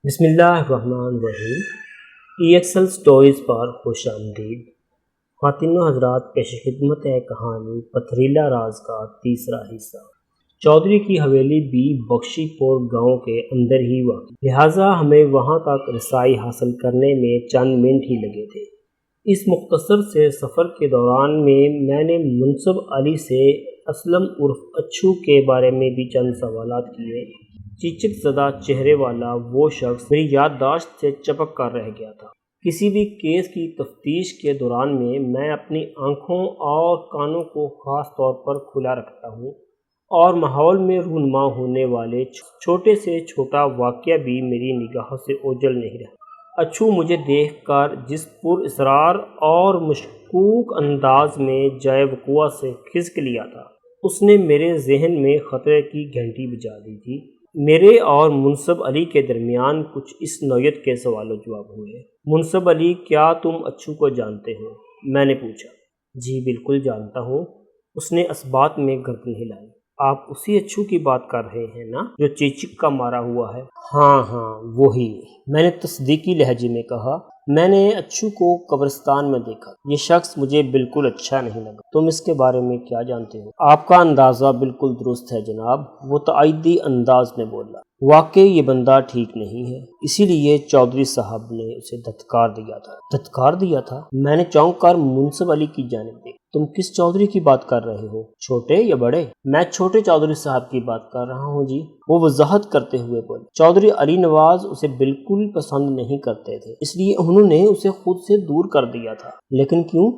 بسم اللہ الرحمن الرحیم۔ ای ایکسل سٹوریز پر خوش آمدید۔ خواتین و حضرات، پیش خدمت ہے کہانی پتھریلا راز کا تیسرا حصہ۔ چودھری کی حویلی بھی بخشی پور گاؤں کے اندر ہی واقع، لہٰذا ہمیں وہاں تک رسائی حاصل کرنے میں چند منٹ ہی لگے تھے۔ اس مختصر سے سفر کے دوران میں نے منصب علی سے اسلم عرف اچھو کے بارے میں بھی چند سوالات کیے۔ چیچک زدہ چہرے والا وہ شخص میری یادداشت سے چپک کر رہ گیا تھا۔ کسی بھی کیس کی تفتیش کے دوران میں اپنی آنکھوں اور کانوں کو خاص طور پر کھلا رکھتا ہوں، اور ماحول میں رونما ہونے والے چھوٹے سے چھوٹا واقعہ بھی میری نگاہوں سے اوجھل نہیں رہا۔ اچھو مجھے دیکھ کر جس پر اصرار اور مشکوک انداز میں جائے وقوع سے کھسک لیا تھا، اس نے میرے ذہن میں خطرے کی گھنٹی بجا دی تھی۔ میرے اور منصب علی کے درمیان کچھ اس نوعیت کے سوال و جواب ہوئے۔ منصب علی، کیا تم اچھو کو جانتے ہو؟ میں نے پوچھا۔ جی بالکل جانتا ہوں، اس نے اثبات میں گردن ہلائی۔ آپ اسی اچھو کی بات کر رہے ہیں نا جو چیچک کا مارا ہوا ہے؟ ہاں وہی، میں نے تصدیقی لہجے میں کہا۔ میں نے اچھو کو قبرستان میں دیکھا۔ یہ شخص مجھے بالکل اچھا نہیں لگا۔ تم اس کے بارے میں کیا جانتے ہو؟ آپ کا اندازہ بالکل درست ہے جناب، وہ تائیدی انداز میں بولا۔ واقعی یہ بندہ ٹھیک نہیں ہے، اسی لیے چودھری صاحب نے اسے دھتکار دیا تھا۔ دھتکار دیا تھا؟ میں نے چونک کر منصب علی کی جانب دیکھا۔ تم کس چودھری کی بات کر رہے ہو، چھوٹے یا بڑے؟ میں چھوٹے چودھری صاحب کی بات کر رہا ہوں جی، وہ وضاحت کرتے ہوئے بولے۔ چودھری علی نواز اسے بالکل پسند نہیں کرتے تھے، اس لیے انہوں نے اسے خود سے دور کر دیا تھا۔ لیکن کیوں؟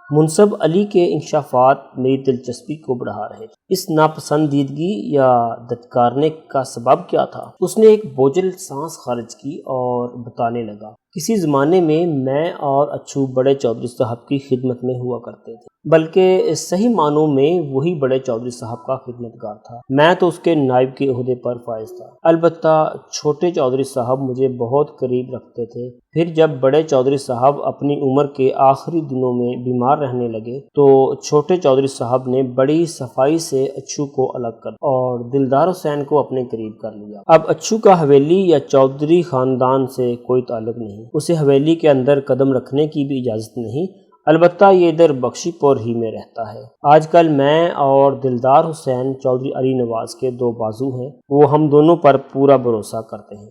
منصب علی کے انکشافات میری دلچسپی کو بڑھا رہے تھے۔ اس ناپسندیدگی یا دھتکارنے کا سبب کیا تھا؟ اس نے ایک بوجھل سانس خارج کی اور بتانے لگا، کسی زمانے میں اور اچھو بڑے چودھری صاحب کی خدمت میں ہوا کرتے تھے، بلکہ صحیح معنوں میں وہی بڑے چودھری صاحب کا خدمتگار تھا۔ میں تو اس کے نائب کے عہدے پر فائز تھا۔ البتہ چھوٹے چودھری صاحب مجھے بہت قریب رکھتے تھے۔ پھر جب بڑے چودھری صاحب اپنی عمر کے آخری دنوں میں بیمار رہنے لگے تو چھوٹے چودھری صاحب نے بڑی صفائی سے اچھو کو الگ کر اور دلدار حسین کو اپنے قریب کر لیا۔ اب اچھو کا حویلی یا چودھری خاندان سے کوئی تعلق نہیں، اسے حویلی کے اندر قدم رکھنے کی بھی اجازت نہیں، البتہ یہ ادھر بخشی پور ہی میں رہتا ہے۔ آج کل میں اور دلدار حسین چودھری علی نواز کے دو بازو ہیں، وہ ہم دونوں پر پورا بھروسہ کرتے ہیں۔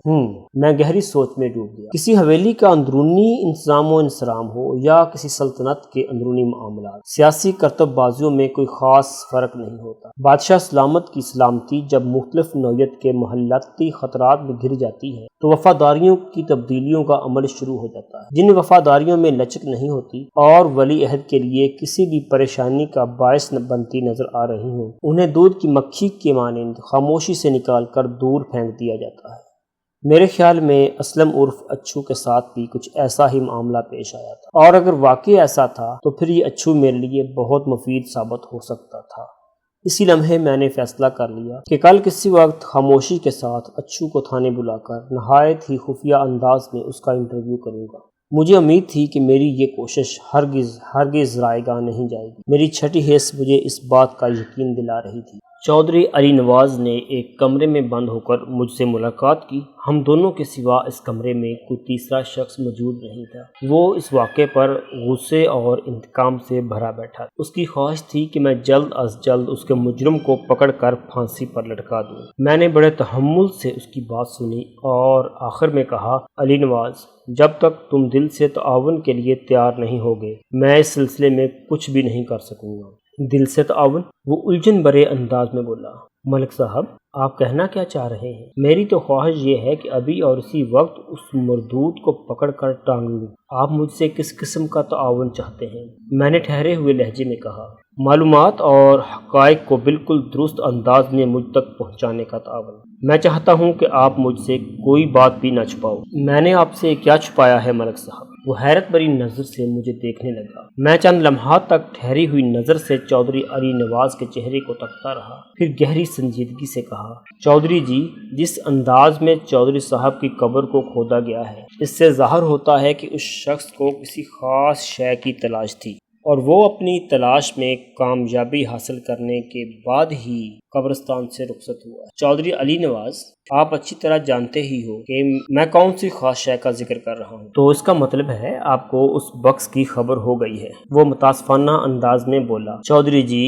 میں گہری سوچ میں ڈوب گیا۔ کسی حویلی کا اندرونی انتظام و انصرام ہو یا کسی سلطنت کے اندرونی معاملات، سیاسی کرتب بازیوں میں کوئی خاص فرق نہیں ہوتا۔ بادشاہ سلامت کی سلامتی جب مختلف نوعیت کے محلیاتی خطرات میں گر جاتی ہے تو وفاداریوں کی تبدیلیوں کا عمل شروع ہو جاتا ہے۔ جن وفاداریوں میں لچک نہیں ہوتی اور ولی عہد کے لیے کسی بھی پریشانی کا باعث بنتی نظر آ رہی ہوں، انہیں دودھ کی مکھی کے مانند خاموشی سے نکال کر دور پھینک دیا جاتا ہے۔ میرے خیال میں اسلم عرف اچھو کے ساتھ بھی کچھ ایسا ہی معاملہ پیش آیا تھا، اور اگر واقعی ایسا تھا تو پھر یہ اچھو میرے لیے بہت مفید ثابت ہو سکتا تھا۔ اسی لمحے میں نے فیصلہ کر لیا کہ کل کسی وقت خاموشی کے ساتھ اچھو کو تھانے بلا کر نہایت ہی خفیہ انداز میں اس کا انٹرویو کروں گا۔ مجھے امید تھی کہ میری یہ کوشش ہرگز ضائع نہیں جائے گی۔ میری چھٹی حس مجھے اس بات کا یقین دلا رہی تھی۔ چودھری علی نواز نے ایک کمرے میں بند ہو کر مجھ سے ملاقات کی۔ ہم دونوں کے سوا اس کمرے میں کوئی تیسرا شخص موجود نہیں تھا۔ وہ اس واقعے پر غصے اور انتقام سے بھرا بیٹھا تھا۔ اس کی خواہش تھی کہ میں جلد از جلد اس کے مجرم کو پکڑ کر پھانسی پر لٹکا دوں۔ میں نے بڑے تحمل سے اس کی بات سنی اور آخر میں کہا، علی نواز، جب تک تم دل سے تعاون کے لیے تیار نہیں ہوگے، میں اس سلسلے میں کچھ بھی نہیں کر سکوں گا۔ دل سے تعاون؟ وہ الجھن بھرے انداز میں بولا۔ ملک صاحب، آپ کہنا کیا چاہ رہے ہیں؟ میری تو خواہش یہ ہے کہ ابھی اور اسی وقت اس مردود کو پکڑ کر ٹانگ لوں۔ آپ مجھ سے کس قسم کا تعاون چاہتے ہیں؟ میں نے ٹھہرے ہوئے لہجے میں کہا، معلومات اور حقائق کو بالکل درست انداز میں مجھ تک پہنچانے کا تعاون۔ میں چاہتا ہوں کہ آپ مجھ سے کوئی بات بھی نہ چھپاؤ۔ میں نے آپ سے کیا چھپایا ہے ملک صاحب؟ وہ حیرت بھری نظر سے مجھے دیکھنے لگا۔ میں چند لمحات تک ٹھہری ہوئی نظر سے چودھری علی نواز کے چہرے کو تکتا رہا، پھر گہری سنجیدگی سے کہا، چودھری جی، جس انداز میں چودھری صاحب کی قبر کو کھودا گیا ہے، اس سے ظاہر ہوتا ہے کہ اس شخص کو کسی خاص شے کی تلاش تھی اور وہ اپنی تلاش میں کامیابی حاصل کرنے کے بعد ہی قبرستان سے رخصت ہوا۔ چودھری علی نواز، آپ اچھی طرح جانتے ہی ہو کہ میں کون سی خاص شے کا ذکر کر رہا ہوں، تو اس کا مطلب ہے آپ کو اس بکس کی خبر ہو گئی ہے۔ وہ متاسفانہ انداز میں بولا، چودھری جی،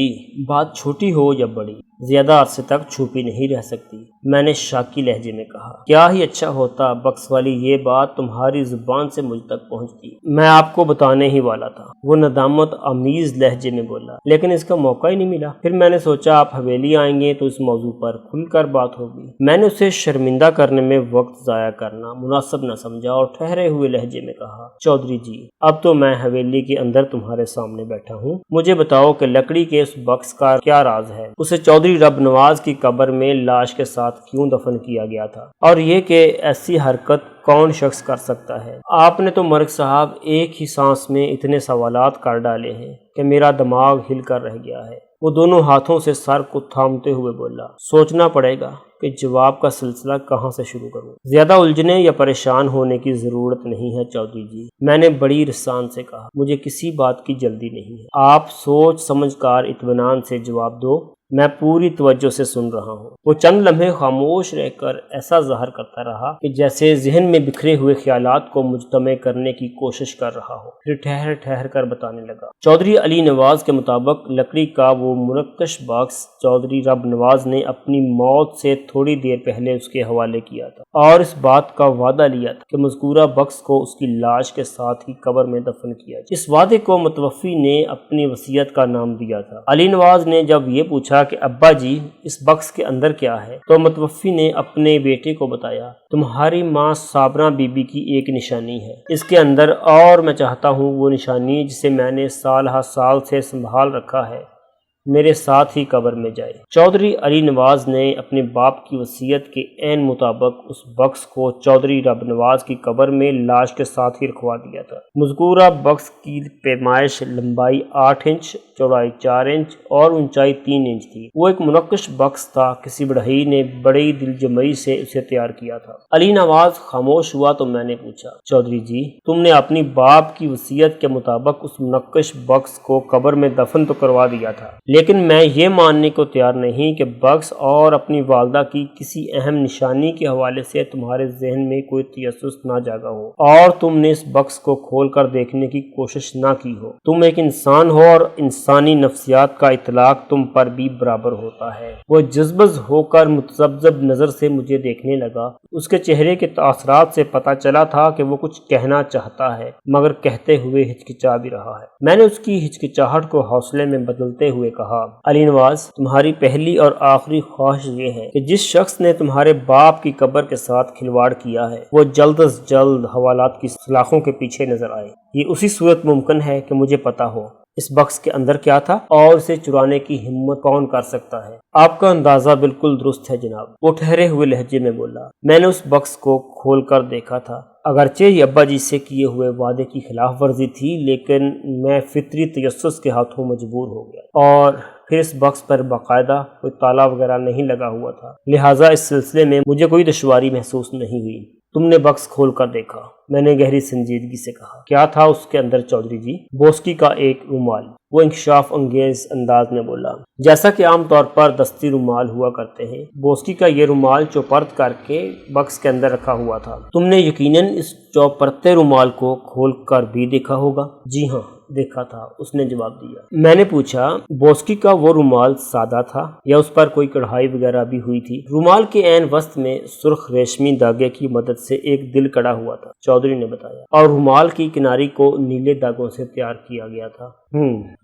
بات چھوٹی ہو یا بڑی، زیادہ عرصے تک چھپی نہیں رہ سکتی۔ میں نے شاکی لہجے میں کہا، کیا ہی اچھا ہوتا بکس والی یہ بات تمہاری زبان سے مجھ تک پہنچتی، میں آپ کو بتانے ہی والا تھا۔ وہ ندامت آمیز لہجے میں بولا، لیکن اس کا موقع ہی نہیں ملا۔ پھر میں نے سوچا آپ حویلی آئیں گے تو اس موضوع پر کھل کر بات ہوگی۔ میں نے اسے شرمندہ کرنے میں وقت ضائع کرنا مناسب نہ سمجھا اور ٹھہرے ہوئے لہجے میں کہا، چودھری جی، اب تو میں حویلی کے اندر تمہارے سامنے بیٹھا ہوں، مجھے بتاؤ کہ لکڑی کے اس بکس کا کیا راز ہے؟ اسے چودھری رب نواز کی قبر میں لاش کے ساتھ کیوں دفن کیا گیا تھا؟ اور یہ کہ ایسی حرکت کون شخص کر سکتا ہے؟ آپ نے تو مرگ صاحب ایک ہی سانس میں اتنے سوالات کر ڈالے ہیں کہ میرا دماغ ہل کر رہ گیا ہے۔ وہ دونوں ہاتھوں سے سر کو تھامتے ہوئے بولا، سوچنا پڑے گا کہ جواب کا سلسلہ کہاں سے شروع کروں۔ زیادہ الجھنے یا پریشان ہونے کی ضرورت نہیں ہے چودھری جی، میں نے بڑی رسان سے کہا، مجھے کسی بات کی جلدی نہیں ہے، آپ سوچ سمجھ کر اطمینان سے جواب دو، میں پوری توجہ سے سن رہا ہوں۔ وہ چند لمحے خاموش رہ کر ایسا ظاہر کرتا رہا کہ جیسے ذہن میں بکھرے ہوئے خیالات کو مجتمع کرنے کی کوشش کر رہا ہو، پھر ٹھہر ٹھہر کر بتانے لگا۔ چودھری علی نواز کے مطابق لکڑی کا وہ منقش باکس چودھری رب نواز نے اپنی موت سے تھوڑی دیر پہلے اس کے حوالے کیا تھا اور اس بات کا وعدہ لیا تھا کہ مذکورہ بکس کو اس کی لاش کے ساتھ ہی قبر میں دفن کیا جائے۔ اس وعدے کو متوفی نے اپنی وصیت کا نام دیا تھا۔ علی نواز نے جب یہ پوچھا کہ ابا جی، اس بکس کے اندر کیا ہے، تو متوفی نے اپنے بیٹے کو بتایا، تمہاری ماں صابرہ بی بی کی ایک نشانی ہے اس کے اندر، اور میں چاہتا ہوں وہ نشانی جسے میں نے سال ہر سال سے سنبھال رکھا ہے میرے ساتھ ہی قبر میں جائے۔ چودھری علی نواز نے اپنے باپ کی وصیت کے عین مطابق اس بکس کو چودھری رب نواز کی قبر میں لاش کے ساتھ ہی رکھوا دیا تھا۔ مذکورہ بکس کی پیمائش لمبائی 8 انچ، چوڑائی 4 انچ اور اونچائی 3 انچ تھی۔ وہ ایک منقش بکس تھا، کسی بڑھئی نے بڑی دل جمعی سے اسے تیار کیا تھا۔ علی نواز خاموش ہوا تو میں نے پوچھا، چودھری جی، تم نے اپنی باپ کی وصیت کے مطابق اس منقش بکس کو قبر میں دفن تو کروا دیا تھا، لیکن میں یہ ماننے کو تیار نہیں کہ بکس اور اپنی والدہ کی کسی اہم نشانی کے حوالے سے تمہارے ذہن میں کوئی تجسس نہ جاگا ہو اور تم نے اس بکس کو کھول کر دیکھنے کی کوشش نہ کی ہو۔ تم ایک انسان ہو اور انسانی نفسیات کا اطلاق تم پر بھی برابر ہوتا ہے۔ وہ جذبز ہو کر متذبذب نظر سے مجھے دیکھنے لگا۔ اس کے چہرے کے تاثرات سے پتہ چلا تھا کہ وہ کچھ کہنا چاہتا ہے مگر کہتے ہوئے ہچکچا بھی رہا ہے۔ میں نے اس کی ہچکچاہٹ کو حوصلے میں بدلتے ہوئے کہا، علی نواز، تمہاری پہلی اور آخری خواہش یہ ہے کہ جس شخص نے تمہارے باپ کی قبر کے ساتھ کھلواڑ کیا ہے وہ جلد از جلد حوالات کی سلاخوں کے پیچھے نظر آئے۔ یہ اسی صورت ممکن ہے کہ مجھے پتا ہو اس بکس کے اندر کیا تھا اور اسے چرانے کی ہمت کون کر سکتا ہے۔ آپ کا اندازہ بالکل درست ہے جناب، وہ ٹھہرے ہوئے لہجے میں بولا۔ میں نے اس بکس کو کھول کر دیکھا تھا، اگرچہ یہ ابا جی سے کیے ہوئے وعدے کی خلاف ورزی تھی، لیکن میں فطری تجسس کے ہاتھوں مجبور ہو گیا، اور پھر اس بکس پر باقاعدہ کوئی تالا وغیرہ نہیں لگا ہوا تھا، لہٰذا اس سلسلے میں مجھے کوئی دشواری محسوس نہیں ہوئی۔ تم نے بکس کھول کر دیکھا؟ میں نے گہری سنجیدگی سے کہا۔ کیا تھا اس کے اندر چودھری جی؟ بوسکی کا ایک رومال، وہ انکشاف انگیز انداز میں بولا۔ جیسا کہ عام طور پر دستی رومال ہوا کرتے ہیں، بوسکی کا یہ رومال چوپرد کر کے بکس کے اندر رکھا ہوا تھا۔ تم نے یقیناً اس چوپرتے رومال کو کھول کر بھی دیکھا ہوگا؟ جی ہاں، دیکھا تھا، اس نے جواب دیا۔ میں نے پوچھا، بوسکی کا وہ رومال سادہ تھا یا اس پر کوئی کڑھائی وغیرہ بھی ہوئی تھی؟ رومال کے عین وسط میں سرخ ریشمی دھاگے کی مدد سے ایک دل کڑا ہوا تھا، چودھری نے بتایا، اور رومال کی کناری کو نیلے داغوں سے تیار کیا گیا تھا۔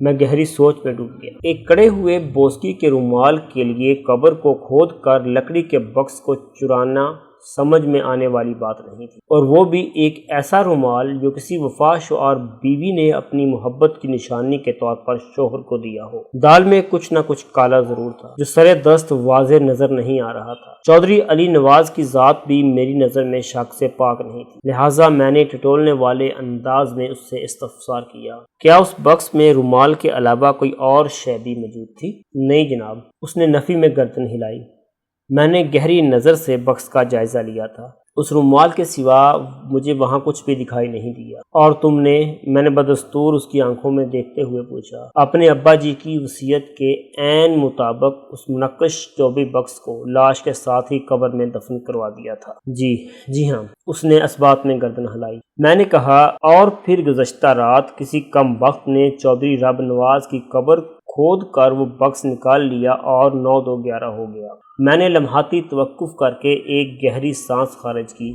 میں گہری سوچ میں ڈوب گیا۔ ایک کڑے ہوئے بوسکی کے رومال کے لیے قبر کو کھود کر لکڑی کے بکس کو چرانا سمجھ میں آنے والی بات نہیں تھی، اور وہ بھی ایک ایسا رومال جو کسی وفا شعار بیوی نے اپنی محبت کی نشانی کے طور پر شوہر کو دیا ہو۔ دال میں کچھ نہ کچھ کالا ضرور تھا جو سرے دست واضح نظر نہیں آ رہا تھا۔ چودھری علی نواز کی ذات بھی میری نظر میں شک سے پاک نہیں تھی، لہٰذا میں نے ٹٹولنے والے انداز میں اس سے استفسار کیا، کیا اس بکس میں رومال کے علاوہ کوئی اور شے بھی موجود تھی؟ نہیں جناب، اس نے نفی میں گردن ہلائی۔ میں نے گہری نظر سے بکس کا جائزہ لیا تھا۔ اس رومال کے سوا مجھے وہاں کچھ بھی دکھائی نہیں دیا۔ اور تم نے؟ میں نے بدستور اس کی آنکھوں میں دیکھتے ہوئے پوچھا۔ اپنے ابا جی کی وصیت کے عین مطابق اس منقش چوبی بکس کو لاش کے ساتھ ہی قبر میں دفن کروا دیا تھا۔ جی ہاں، اس نے اثبات میں گردن ہلائی۔ میں نے کہا، اور پھر گزشتہ رات کسی کم وقت نے چودھری رب نواز کی قبر کھود کر وہ بکس نکال لیا اور 9-2-11 ہو گیا۔ میں نے لمحاتی توقف کر کے ایک گہری سانس خارج کی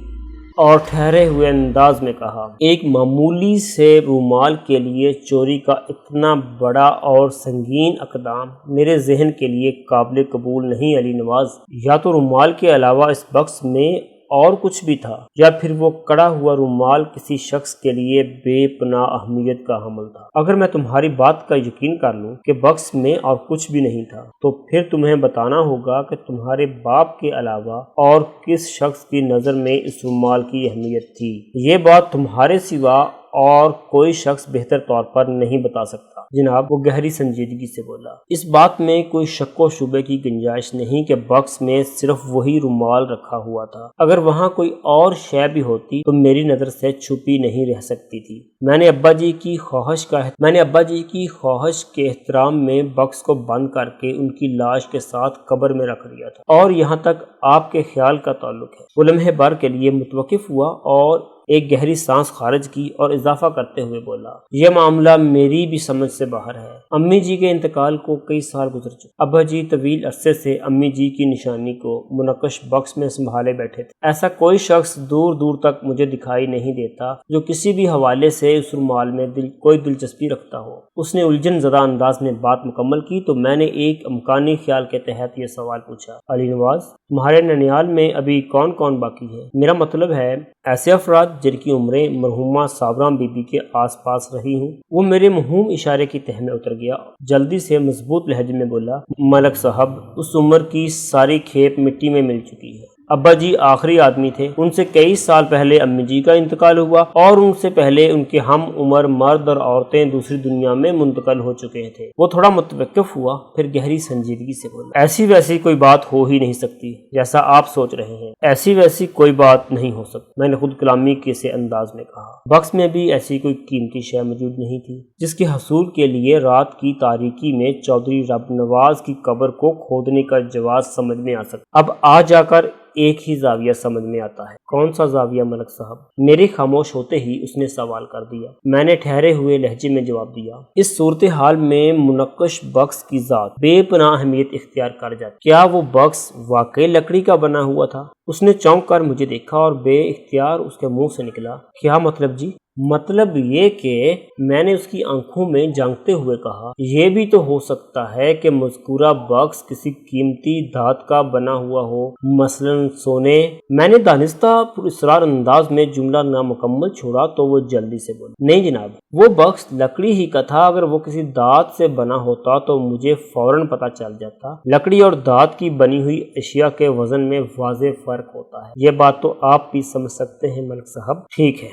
اور ٹھہرے ہوئے انداز میں کہا، ایک معمولی سے رومال کے لیے چوری کا اتنا بڑا اور سنگین اقدام میرے ذہن کے لیے قابل قبول نہیں علی نواز۔ یا تو رومال کے علاوہ اس بکس میں اور کچھ بھی تھا، یا پھر وہ کڑا ہوا رومال کسی شخص کے لیے بے پناہ اہمیت کا حامل تھا۔ اگر میں تمہاری بات کا یقین کر لوں کہ بکس میں اور کچھ بھی نہیں تھا، تو پھر تمہیں بتانا ہوگا کہ تمہارے باپ کے علاوہ اور کس شخص کی نظر میں اس رومال کی اہمیت تھی۔ یہ بات تمہارے سوا اور کوئی شخص بہتر طور پر نہیں بتا سکتا جناب، وہ گہری سنجیدگی سے بولا۔ اس بات میں کوئی شک و شبے کی گنجائش نہیں کہ بکس میں صرف وہی رومال رکھا ہوا تھا۔ اگر وہاں کوئی اور شے بھی ہوتی تو میری نظر سے چھپی نہیں رہ سکتی تھی۔ میں نے ابا جی کی خواہش کے احترام میں بکس کو بند کر کے ان کی لاش کے ساتھ قبر میں رکھ دیا تھا، اور یہاں تک آپ کے خیال کا تعلق ہے۔ وہ لمحے بھر کے لیے متوقف ہوا اور ایک گہری سانس خارج کی اور اضافہ کرتے ہوئے بولا، یہ معاملہ میری بھی سمجھ سے باہر ہے۔ امی جی کے انتقال کو کئی سال گزر چکے۔ ابا جی طویل عرصے سے امی جی کی نشانی کو منقش بکس میں سنبھالے بیٹھے تھے۔ ایسا کوئی شخص دور دور تک مجھے دکھائی نہیں دیتا جو کسی بھی حوالے سے اس رومال میں کوئی دلچسپی رکھتا ہو۔ اس نے الجھن زدہ انداز میں بات مکمل کی تو میں نے ایک امکانی خیال کے تحت یہ سوال پوچھا، علی نواز، تمہارے ننیال میں ابھی کون کون باقی ہے؟ میرا مطلب ہے ایسے افراد جن کی عمریں مرحومہ صابراں بی بی کے آس پاس رہی ہوں۔ وہ میرے مہوم اشارے کی تہ میں اتر گیا، جلدی سے مضبوط لہجے میں بولا، ملک صاحب، اس عمر کی ساری کھیپ مٹی میں مل چکی ہے۔ ابا جی آخری آدمی تھے، ان سے کئی سال پہلے امی جی کا انتقال ہوا، اور ان سے پہلے ان کے ہم عمر مرد اور عورتیں دوسری دنیا میں منتقل ہو چکے تھے۔ وہ تھوڑا متوقف ہوا، پھر گہری سنجیدگی سے بولا، ایسی ویسی کوئی بات ہو ہی نہیں سکتی جیسا آپ سوچ رہے ہیں۔ ایسی ویسی کوئی بات نہیں ہو سکتی، میں نے خود کلامی کے سے انداز میں کہا۔ بکس میں بھی ایسی کوئی قیمتی شے موجود نہیں تھی جس کے حصول کے لیے رات کی تاریکی میں چودھری رب نواز کی قبر کو کھودنے کا جواز سمجھ میں آ سکتا۔ اب آ جا کر ایک ہی زاویہ سمجھ میں آتا ہے۔ کون سا زاویہ ملک صاحب؟ میرے خاموش ہوتے ہی اس نے سوال کر دیا۔ میں نے ٹھہرے ہوئے لہجے میں جواب دیا، اس صورتحال میں منقش بکس کی ذات بے پناہ اہمیت اختیار کر جاتی۔ کیا وہ بکس واقعی لکڑی کا بنا ہوا تھا؟ اس نے چونک کر مجھے دیکھا اور بے اختیار اس کے منہ سے نکلا، کیا مطلب جی؟ مطلب یہ کہ میں نے اس کی آنکھوں میں جھانکتے ہوئے کہا، یہ بھی تو ہو سکتا ہے کہ مذکورہ بکس کسی قیمتی دھات کا بنا ہوا ہو، مثلا سونے۔ میں نے دانستہ پر اصرار انداز میں جملہ نامکمل چھوڑا تو وہ جلدی سے بولا، نہیں جناب، وہ بکس لکڑی ہی کا تھا۔ اگر وہ کسی دھات سے بنا ہوتا تو مجھے فوراً پتہ چل جاتا۔ لکڑی اور دھات کی بنی ہوئی اشیاء کے وزن میں واضح فرق ہوتا ہے، یہ بات تو آپ بھی سمجھ سکتے ہیں ملک صاحب۔ ٹھیک ہے،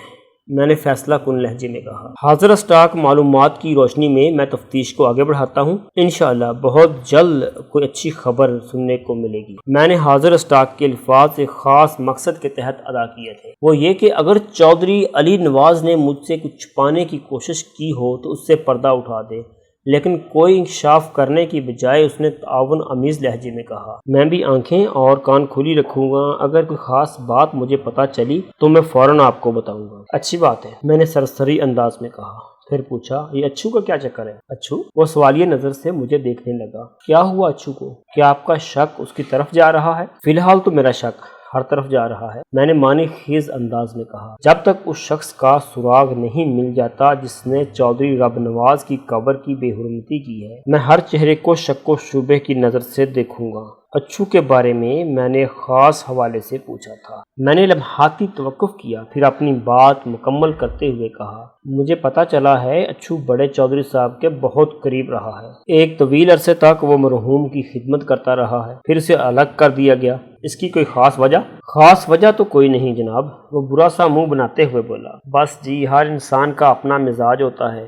میں نے فیصلہ کن لہجے میں کہا، حاضر اسٹاک معلومات کی روشنی میں میں تفتیش کو آگے بڑھاتا ہوں، انشاءاللہ بہت جلد کوئی اچھی خبر سننے کو ملے گی۔ میں نے حاضر اسٹاک کے الفاظ ایک خاص مقصد کے تحت ادا کیے تھے، وہ یہ کہ اگر چودھری علی نواز نے مجھ سے کچھ چھپانے کی کوشش کی ہو تو اس سے پردہ اٹھا دے، لیکن کوئی انکشاف کرنے کی بجائے اس نے تعاون آمیز لہجے میں کہا، میں بھی آنکھیں اور کان کھلی رکھوں گا، اگر کوئی خاص بات مجھے پتہ چلی تو میں فوراً آپ کو بتاؤں گا۔ اچھی بات ہے، میں نے سرسری انداز میں کہا۔ پھر پوچھا، یہ اچھو کا کیا چکر ہے؟ اچھو؟ وہ سوالیہ نظر سے مجھے دیکھنے لگا۔ کیا ہوا اچھو کو؟ کیا آپ کا شک اس کی طرف جا رہا ہے؟ فی الحال تو میرا شک ہر طرف جا رہا ہے، میں نے معنی خیز انداز میں کہا، جب تک اس شخص کا سراغ نہیں مل جاتا جس نے چودھری رب نواز کی قبر کی بے حرمتی کی ہے، میں ہر چہرے کو شک و شبے کی نظر سے دیکھوں گا۔ اچھو کے بارے میں نے خاص حوالے سے پوچھا تھا۔ میں نے لمحاتی توقف کیا، پھر اپنی بات مکمل کرتے ہوئے کہا، مجھے پتہ چلا ہے اچھو بڑے چودھری صاحب کے بہت قریب رہا ہے، ایک طویل عرصے تک وہ مرحوم کی خدمت کرتا رہا ہے، پھر اسے الگ کر دیا گیا، اس کی کوئی خاص وجہ؟ خاص وجہ تو کوئی نہیں جناب، وہ برا سا منہ بناتے ہوئے بولا، بس جی، ہر انسان کا اپنا مزاج ہوتا ہے،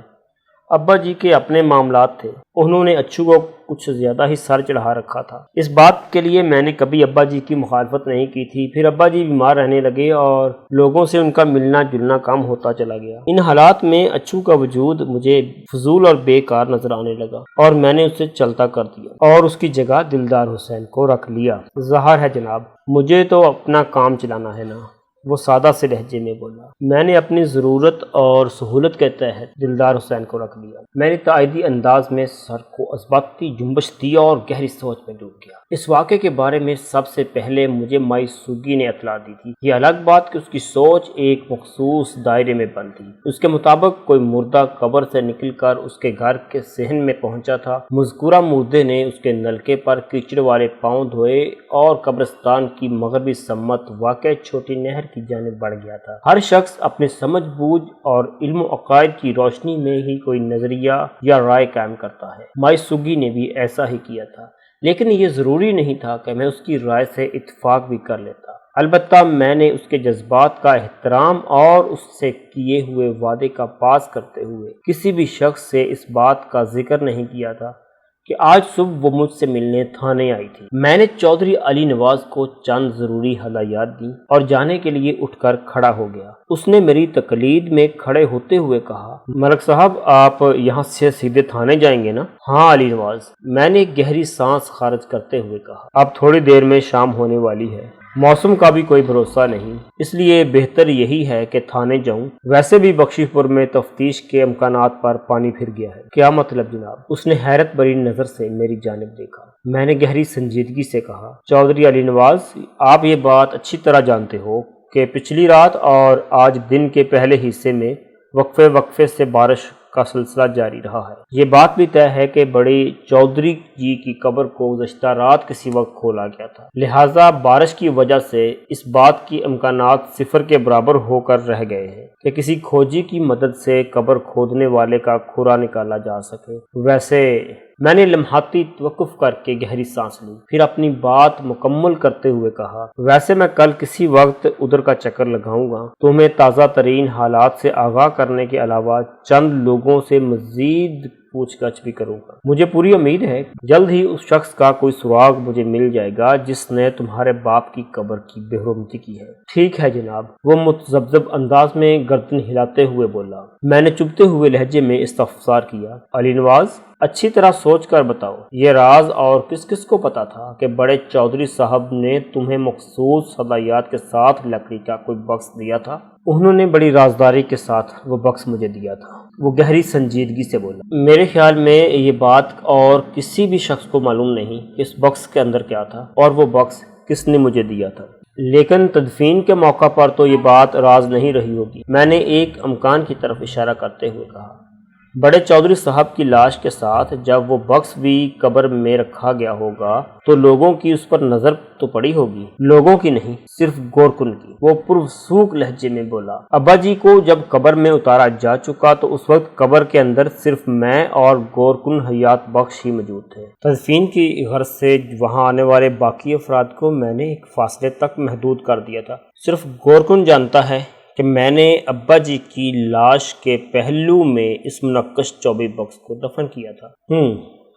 ابا جی کے اپنے معاملات تھے، انہوں نے اچھو کو کچھ زیادہ ہی سر چڑھا رکھا تھا۔ اس بات کے لیے میں نے کبھی ابا جی کی مخالفت نہیں کی تھی۔ پھر ابا جی بیمار رہنے لگے اور لوگوں سے ان کا ملنا جلنا کم ہوتا چلا گیا۔ ان حالات میں اچھو کا وجود مجھے فضول اور بیکار نظر آنے لگا اور میں نے اسے چلتا کر دیا اور اس کی جگہ دلدار حسین کو رکھ لیا۔ ظاہر ہے جناب، مجھے تو اپنا کام چلانا ہے نا، وہ سادہ سے لہجے میں بولا۔ میں نے اپنی ضرورت اور سہولت کے تحت دلدار حسین کو رکھ لیا۔ میں نے تائیدی انداز میں سر کو اثباتی جنبش دیا اور گہری سوچ میں ڈوب گیا۔ اس واقعے کے بارے میں سب سے پہلے مجھے مائی سوگی نے اطلاع دی تھی۔ یہ الگ بات کہ اس کی سوچ ایک مخصوص دائرے میں بند تھی۔ اس کے مطابق کوئی مردہ قبر سے نکل کر اس کے گھر کے صحن میں پہنچا تھا۔ مذکورہ مردے نے اس کے نلکے پر کیچڑ والے پاؤں دھوئے اور قبرستان کی مغربی سمت واقع چھوٹی نہر کی جانب بڑھ گیا تھا۔ ہر شخص اپنے سمجھ بوجھ اور علم و عقائد کی روشنی میں ہی کوئی نظریہ یا رائے قائم کرتا ہے۔ مائی سوگی نے بھی ایسا ہی کیا تھا، لیکن یہ ضروری نہیں تھا کہ میں اس کی رائے سے اتفاق بھی کر لیتا۔ البتہ میں نے اس کے جذبات کا احترام اور اس سے کیے ہوئے وعدے کا پاس کرتے ہوئے کسی بھی شخص سے اس بات کا ذکر نہیں کیا تھا کہ آج صبح وہ مجھ سے ملنے تھانے آئی تھی۔ میں نے چودھری علی نواز کو چند ضروری ہدایات دی اور جانے کے لیے اٹھ کر کھڑا ہو گیا۔ اس نے میری تقلید میں کھڑے ہوتے ہوئے کہا، ملک صاحب آپ یہاں سے سیدھے تھانے جائیں گے نا؟ ہاں علی نواز، میں نے ایک گہری سانس خارج کرتے ہوئے کہا۔ اب تھوڑی دیر میں شام ہونے والی ہے، موسم کا بھی کوئی بھروسہ نہیں، اس لیے بہتر یہی ہے کہ تھانے جاؤں۔ ویسے بھی بخشی پور میں تفتیش کے امکانات پر پانی پھر گیا ہے۔ کیا مطلب جناب؟ اس نے حیرت بھری نظر سے میری جانب دیکھا۔ میں نے گہری سنجیدگی سے کہا، چودھری علی نواز، آپ یہ بات اچھی طرح جانتے ہو کہ پچھلی رات اور آج دن کے پہلے حصے میں وقفے سے بارش کا سلسلہ جاری رہا ہے۔ یہ بات بھی طے ہے کہ بڑے چودھری جی کی قبر کو گزشتہ رات کسی وقت کھولا گیا تھا، لہٰذا بارش کی وجہ سے اس بات کی امکانات صفر کے برابر ہو کر رہ گئے ہیں کہ کسی کھوجی کی مدد سے قبر کھودنے والے کا کھرا نکالا جا سکے۔ ویسے میں نے لمحاتی توقف کر کے گہری سانس لی، پھر اپنی بات مکمل کرتے ہوئے کہا، ویسے میں کل کسی وقت ادھر کا چکر لگاؤں گا، تمہیں تازہ ترین حالات سے آگاہ کرنے کے علاوہ چند لوگوں سے مزید پوچھ گچھ بھی کروں گا۔ مجھے پوری امید ہے جلد ہی اس شخص کا کوئی سراغ مجھے مل جائے گا جس نے تمہارے باپ کی قبر کی بے حرمتی کی ہے۔ ٹھیک ہے جناب، وہ متذبذب انداز میں گردن ہلاتے ہوئے بولا۔ میں نے چبھتے ہوئے لہجے میں استفسار کیا، علی نواز، اچھی طرح سوچ کر بتاؤ، یہ راز اور کس کس کو پتا تھا کہ بڑے چودھری صاحب نے تمہیں مخصوص ہدایات کے ساتھ لکڑی کا کوئی بکس دیا تھا؟ انہوں نے بڑی رازداری کے ساتھ وہ بکس مجھے دیا تھا، وہ گہری سنجیدگی سے بولا۔ میرے خیال میں یہ بات اور کسی بھی شخص کو معلوم نہیں کہ اس بکس کے اندر کیا تھا اور وہ بکس کس نے مجھے دیا تھا، لیکن تدفین کے موقع پر تو یہ بات راز نہیں رہی ہوگی۔ میں نے ایک امکان کی طرف اشارہ کرتے ہوئے کہا، بڑے چودھری صاحب کی لاش کے ساتھ جب وہ بکس بھی قبر میں رکھا گیا ہوگا تو لوگوں کی اس پر نظر تو پڑی ہوگی۔ لوگوں کی نہیں، صرف گورکن کی، وہ پرسوک لہجے میں بولا۔ ابا جی کو جب قبر میں اتارا جا چکا تو اس وقت قبر کے اندر صرف میں اور گورکن حیات بخش ہی موجود تھے۔ تدفین کی غرض سے وہاں آنے والے باقی افراد کو میں نے ایک فاصلے تک محدود کر دیا تھا۔ صرف گورکن جانتا ہے کہ میں نے ابا جی کی لاش کے پہلو میں اس منقش چوبی بکس کو دفن کیا تھا۔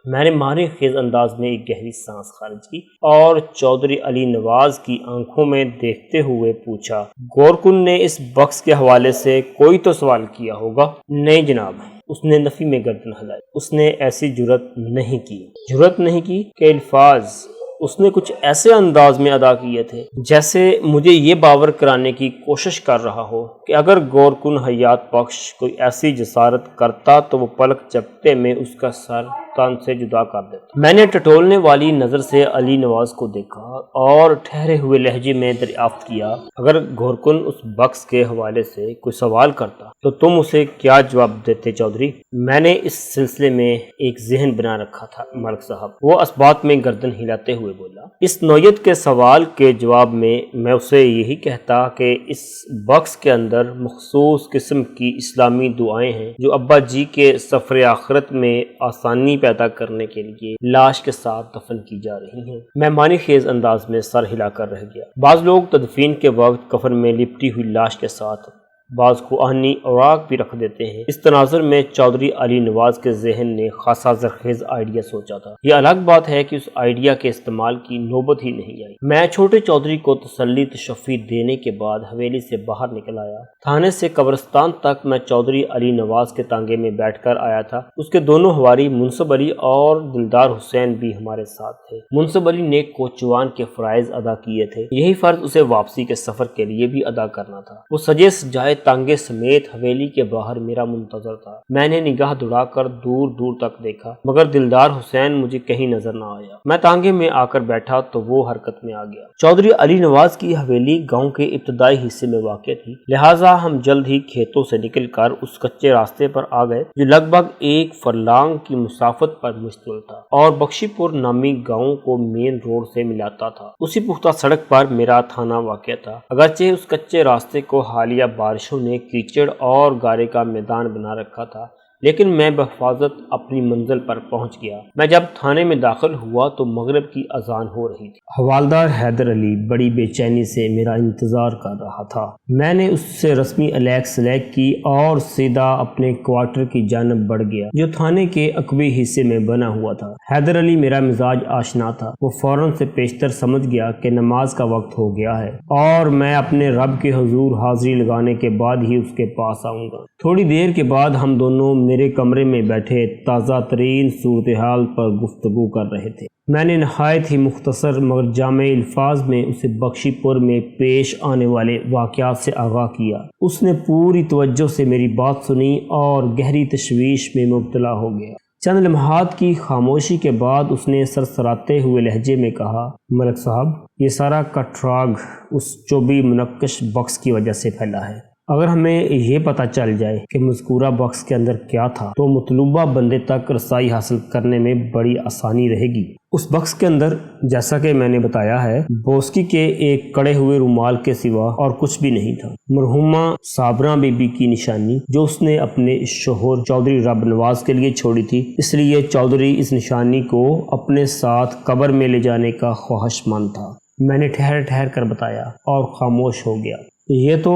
میں نے معنی خیز انداز میں ایک گہری سانس خارج کی اور چودھری علی نواز کی آنکھوں میں دیکھتے ہوئے پوچھا، گورکن نے اس بکس کے حوالے سے کوئی تو سوال کیا ہوگا؟ نہیں جناب، اس نے نفی میں گردن ہلائی۔ اس نے ایسی جرات نہیں کی کہ الفاظ اس نے کچھ ایسے انداز میں ادا کیے تھے جیسے مجھے یہ باور کرانے کی کوشش کر رہا ہو کہ اگر گورکن حیات بخش کوئی ایسی جسارت کرتا تو وہ پلک جھپکتے میں اس کا سر تن سے جدا کر دیتا۔ میں نے ٹٹولنے والی نظر سے علی نواز کو دیکھا اور ٹھہرے ہوئے لہجے میں دریافت کیا، اگر گورکن اس بکس کے حوالے سے کوئی سوال کرتا تو تم اسے کیا جواب دیتے چودھری؟ میں نے اس سلسلے میں ایک ذہن بنا رکھا تھا ملک صاحب، وہ اسبات میں گردن ہلاتے ہوئے بولا۔ اس نوعیت کے سوال کے جواب میں اسے یہی کہتا کہ اس بکس کے اندر مخصوص قسم کی اسلامی دعائیں ہیں جو ابا جی کے سفر آخرت میں آسانی پیدا کرنے کے لیے لاش کے ساتھ دفن کی جا رہی ہیں۔ میں معنی خیز انداز میں سر ہلا کر رہ گیا۔ بعض لوگ تدفین کے وقت کفن میں لپٹی ہوئی لاش کے ساتھ بعض قرآنی اوراق بھی رکھ دیتے ہیں۔ اس تناظر میں چودھری علی نواز کے ذہن نے خاصا زرخیز آئیڈیا سوچا تھا۔ یہ الگ بات ہے کہ اس آئیڈیا کے استعمال کی نوبت ہی نہیں آئی۔ میں چھوٹے چودھری کو تسلی تشفی دینے کے بعد حویلی سے باہر نکل آیا۔ تھانے سے قبرستان تک میں چودھری علی نواز کے تانگے میں بیٹھ کر آیا تھا۔ اس کے دونوں ہواری منصب علی اور دلدار حسین بھی ہمارے ساتھ تھے۔ منصب علی نے کوچوان کے فرائض ادا کیے تھے، یہی فرض اسے واپسی کے سفر کے لیے بھی ادا کرنا تھا۔ وہ سجے سجائے تانگے سمیت حویلی کے باہر میرا منتظر تھا۔ میں نے نگاہ دوڑا کر دور دور تک دیکھا مگر دلدار حسین مجھے کہیں نظر نہ آیا۔ میں تانگے میں آ کر بیٹھا تو وہ حرکت میں آ گیا۔ چودھری علی نواز کی حویلی گاؤں کے ابتدائی حصے میں واقع تھی، لہٰذا ہم جلد ہی کھیتوں سے نکل کر اس کچے راستے پر آ گئے جو لگ بھگ 1 فرلانگ کی مسافت پر مشتمل تھا اور بخشی پور نامی گاؤں کو مین روڈ سے ملاتا تھا۔ اسی پختہ سڑک پر میرا تھانہ واقع تھا، اگرچہ اس کچے راستے کو حالیہ بارشوں نے کیچڑ اور گارے کا میدان بنا رکھا تھا، لیکن میں بحفاظت اپنی منزل پر پہنچ گیا۔ میں جب تھانے میں داخل ہوا تو مغرب کی اذان ہو رہی تھی۔ حوالدار حیدر علی بڑی بے چینی سے میرا انتظار کر رہا تھا۔ میں نے اس سے رسمی الیک سلیک کی اور سیدھا اپنے کوارٹر کی جانب بڑھ گیا جو تھانے کے عقبی حصے میں بنا ہوا تھا۔ حیدر علی میرا مزاج آشنا تھا، وہ فوراً سے پیشتر سمجھ گیا کہ نماز کا وقت ہو گیا ہے اور میں اپنے رب کے حضور حاضری لگانے کے بعد ہی اس کے پاس آؤں گا۔ تھوڑی دیر کے بعد ہم دونوں میرے کمرے میں بیٹھے تازہ ترین صورتحال پر گفتگو کر رہے تھے۔ میں نے نہایت ہی مختصر مگر جامع الفاظ میں اسے بخشی پور میں پیش آنے والے واقعات سے آگاہ کیا۔ اس نے پوری توجہ سے میری بات سنی اور گہری تشویش میں مبتلا ہو گیا۔ چند لمحات کی خاموشی کے بعد اس نے سرسراتے ہوئے لہجے میں کہا، ملک صاحب، یہ سارا کٹراگ اس چوبی منقش بکس کی وجہ سے پھیلا ہے۔ اگر ہمیں یہ پتہ چل جائے کہ مذکورہ بکس کے اندر کیا تھا تو مطلوبہ بندے تک رسائی حاصل کرنے میں بڑی آسانی رہے گی۔ اس بکس کے اندر، جیسا کہ میں نے بتایا ہے، بوسکی کے ایک کڑے ہوئے رومال کے سوا اور کچھ بھی نہیں تھا۔ مرحومہ صابرہ بی بی کی نشانی جو اس نے اپنے شوہر چودھری رب نواز کے لیے چھوڑی تھی، اس لیے چودھری اس نشانی کو اپنے ساتھ قبر میں لے جانے کا خواہش مند تھا۔ میں نے ٹھہر ٹھہر کر بتایا اور خاموش ہو گیا۔ یہ تو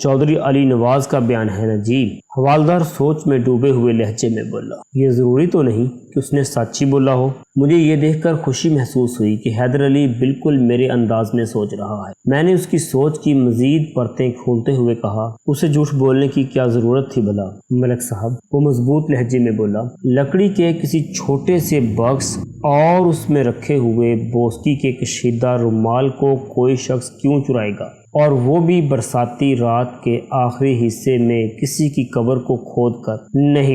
چودھری علی نواز کا بیان ہے نا جی، حوالدار سوچ میں ڈوبے ہوئے لہجے میں بولا۔ یہ ضروری تو نہیں کہ اس نے سچ ہی بولا ہو۔ مجھے یہ دیکھ کر خوشی محسوس ہوئی کہ حیدر علی بالکل میرے انداز میں سوچ رہا ہے۔ میں نے اس کی سوچ کی مزید پرتیں کھولتے ہوئے کہا، اسے جھوٹ بولنے کی کیا ضرورت تھی بھلا؟ ملک صاحب، وہ مضبوط لہجے میں بولا، لکڑی کے کسی چھوٹے سے بکس اور اس میں رکھے ہوئے بوسکی کے کشیدہ رومال کو کوئی شخص کیوں چرائے گا، اور وہ بھی برساتی رات کے آخری حصے میں کسی کی قبر کو کھود کر؟ نہیں۔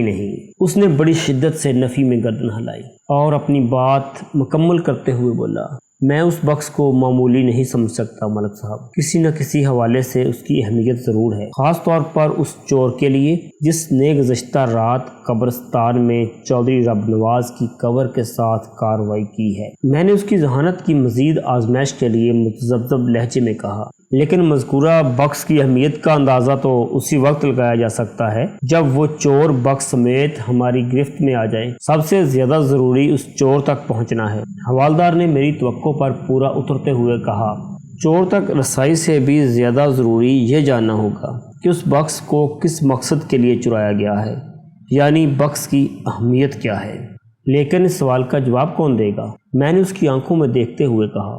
اس نے بڑی شدت سے نفی میں گردن ہلائی اور اپنی بات مکمل کرتے ہوئے بولا، میں اس بکس کو معمولی نہیں سمجھ سکتا ملک صاحب۔ کسی نہ کسی حوالے سے اس کی اہمیت ضرور ہے، خاص طور پر اس چور کے لیے جس نے گزشتہ رات قبرستان میں چودھری رب نواز کی قبر کے ساتھ کارروائی کی ہے۔ میں نے اس کی ذہانت کی مزید آزمائش کے لیے متذبذب لہجے میں کہا، لیکن مذکورہ بکس کی اہمیت کا اندازہ تو اسی وقت لگایا جا سکتا ہے جب وہ چور بکس سمیت ہماری گرفت میں آ جائے۔ سب سے زیادہ ضروری اس چور تک پہنچنا ہے۔ حوالدار نے میری توقع پر پورا اترتے ہوئے کہا، چور تک رسائی سے بھی زیادہ ضروری یہ جاننا ہوگا کہ اس بکس کو کس مقصد کے لیے چرایا گیا ہے، یعنی بکس کی اہمیت کیا ہے۔ لیکن اس سوال کا جواب کون دے گا؟ میں نے اس کی آنکھوں میں دیکھتے ہوئے کہا۔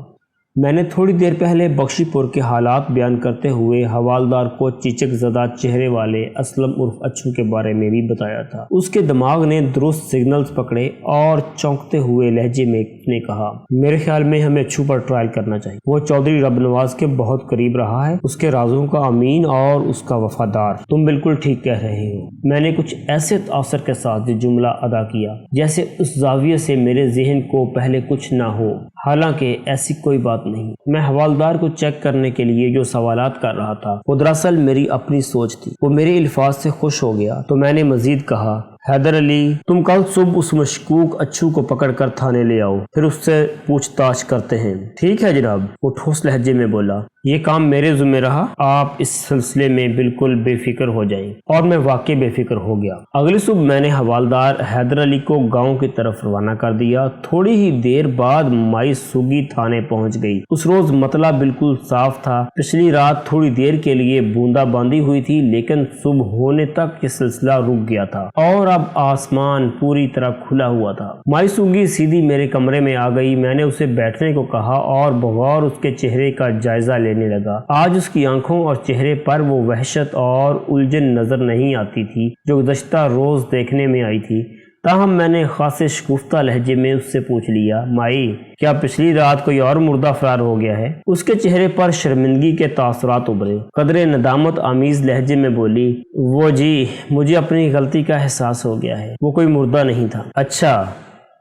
میں نے تھوڑی دیر پہلے بخشی پور کے حالات بیان کرتے ہوئے حوالدار کو چیچک زدہ چہرے والے اسلم عرف اچھو کے بارے میں بھی بتایا تھا۔ اس کے دماغ نے درست سگنلز پکڑے اور چونکتے ہوئے لہجے میں نے کہا، میرے خیال میں ہمیں اچھو پر ٹرائل کرنا چاہیے۔ وہ چودھری رب نواز کے بہت قریب رہا ہے، اس کے رازوں کا امین اور اس کا وفادار۔ تم بالکل ٹھیک کہہ رہے ہو۔ میں نے کچھ ایسے تاثر کے ساتھ یہ جملہ ادا کیا جیسے اس زاویے سے میرے ذہن کو پہلے کچھ نہ ہو، حالانکہ ایسی کوئی بات نہیں۔ میں حوالدار کو چیک کرنے کے لیے جو سوالات کر رہا تھا وہ دراصل میری اپنی سوچ تھی۔ وہ میرے الفاظ سے خوش ہو گیا تو میں نے مزید کہا، حیدر علی، تم کل صبح اس مشکوک اچھو کو پکڑ کر تھانے لے آؤ، پھر اس سے پوچھ تاچھ کرتے ہیں۔ ٹھیک ہے جناب، وہ ٹھوس لہجے میں بولا۔ یہ کام میرے ذمہ رہا، آپ اس سلسلے میں بالکل بے فکر ہو جائیں۔ اور میں واقعی بے فکر ہو گیا۔ اگلی صبح میں نے حوالدار حیدر علی کو گاؤں کی طرف روانہ کر دیا۔ تھوڑی ہی دیر بعد مائی سوگی تھانے پہنچ گئی۔ اس روز مطلع بالکل صاف تھا۔ پچھلی رات تھوڑی دیر کے لیے بوندا باندی ہوئی تھی، لیکن صبح ہونے تک یہ سلسلہ رک گیا تھا اور اب آسمان پوری طرح کھلا ہوا تھا۔ مائی سوگی سیدھی میرے کمرے میں آ گئی۔ میں نے اسے بیٹھنے کو کہا اور بغور اس کے چہرے کا جائزہ لینے لگا۔ آج اس کی آنکھوں اور چہرے پر وہ وحشت اور الجھن نظر نہیں آتی تھی جو گزشتہ روز دیکھنے میں آئی تھی۔ تاہم میں نے خاصے شگفتہ لہجے میں اس سے پوچھ لیا، مائی، کیا پچھلی رات کوئی اور مردہ فرار ہو گیا ہے؟ اس کے چہرے پر شرمندگی کے تاثرات ابھرے۔ قدرے ندامت آمیز لہجے میں بولی، وہ جی، مجھے اپنی غلطی کا احساس ہو گیا ہے، وہ کوئی مردہ نہیں تھا۔ اچھا،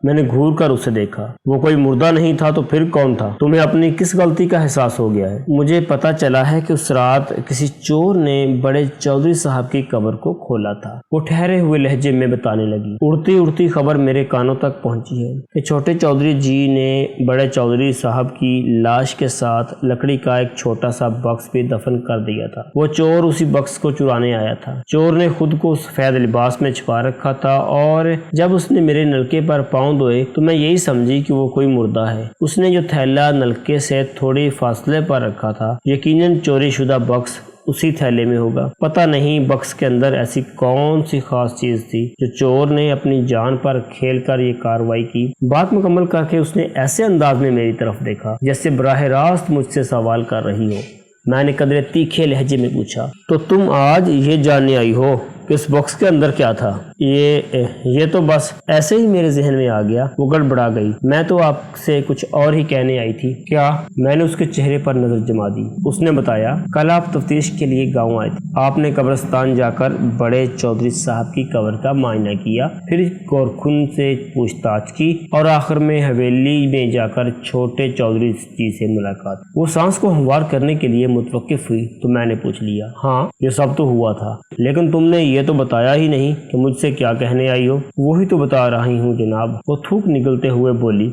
میں نے گھور کر اسے دیکھا۔ وہ کوئی مردہ نہیں تھا تو پھر کون تھا؟ تمہیں اپنی کس غلطی کا احساس ہو گیا ہے؟ مجھے پتا چلا ہے کہ اس رات کسی چور نے بڑے چودھری صاحب کی قبر کو کھولا تھا، وہ ٹھہرے ہوئے لہجے میں بتانے لگی۔ اڑتی اڑتی خبر میرے کانوں تک پہنچی ہے کہ چھوٹے چودھری جی نے بڑے چودھری صاحب کی لاش کے ساتھ لکڑی کا ایک چھوٹا سا بکس بھی دفن کر دیا تھا۔ وہ چور اسی بکس کو چرانے آیا تھا۔ چور نے خود کو سفید لباس میں چھپا رکھا تھا اور جب اس نے میرے نلکے پر پاؤں دوئے تو میں یہی سمجھی کہ وہ کوئی مردہ ہے۔ اس نے جو تھیلا نلکے سے تھوڑی فاصلے پر رکھا تھا، یقیناً چوری شدہ بکس اسی تھیلے میں ہوگا۔ پتہ نہیں بکس کے اندر ایسی کون سی خاص چیز تھی جو چور نے اپنی جان پر کھیل کر یہ کارروائی کی۔ بات مکمل کر کے اس نے ایسے انداز میں میری طرف دیکھا جیسے براہ راست مجھ سے سوال کر رہی ہو۔ میں نے قدرے تیکھے لہجے میں پوچھا، تو تم آج یہ جاننے آئی ہو کہ اس باکس کے اندر کیا تھا؟ یہ تو بس ایسے ہی میرے ذہن میں آ گیا۔ وہ گڑبڑا گئی۔ میں تو آپ سے کچھ اور ہی کہنے آئی تھی۔ کیا؟ میں نے اس کے چہرے پر نظر جما دی۔ اس نے بتایا، کل آپ تفتیش کے لیے گاؤں آئے تھے۔ آپ نے قبرستان جا کر بڑے چودھری صاحب کی قبر کا معائنہ کیا، پھر گورکھن سے پوچھ تاچھ کی اور آخر میں حویلی میں جا کر چھوٹے چودھری جی سے ملاقات۔ وہ سانس کو ہموار کرنے کے لیے متوقف ہوئی تو میں نے پوچھ لیا، ہاں یہ سب تو ہوا تھا، لیکن تم نے یہ تو بتایا ہی نہیں کہ مجھ سے کیا کہنے آئی ہو۔ وہی تو بتا رہی ہوں جناب، وہ تھوک نگلتے ہوئے بولی۔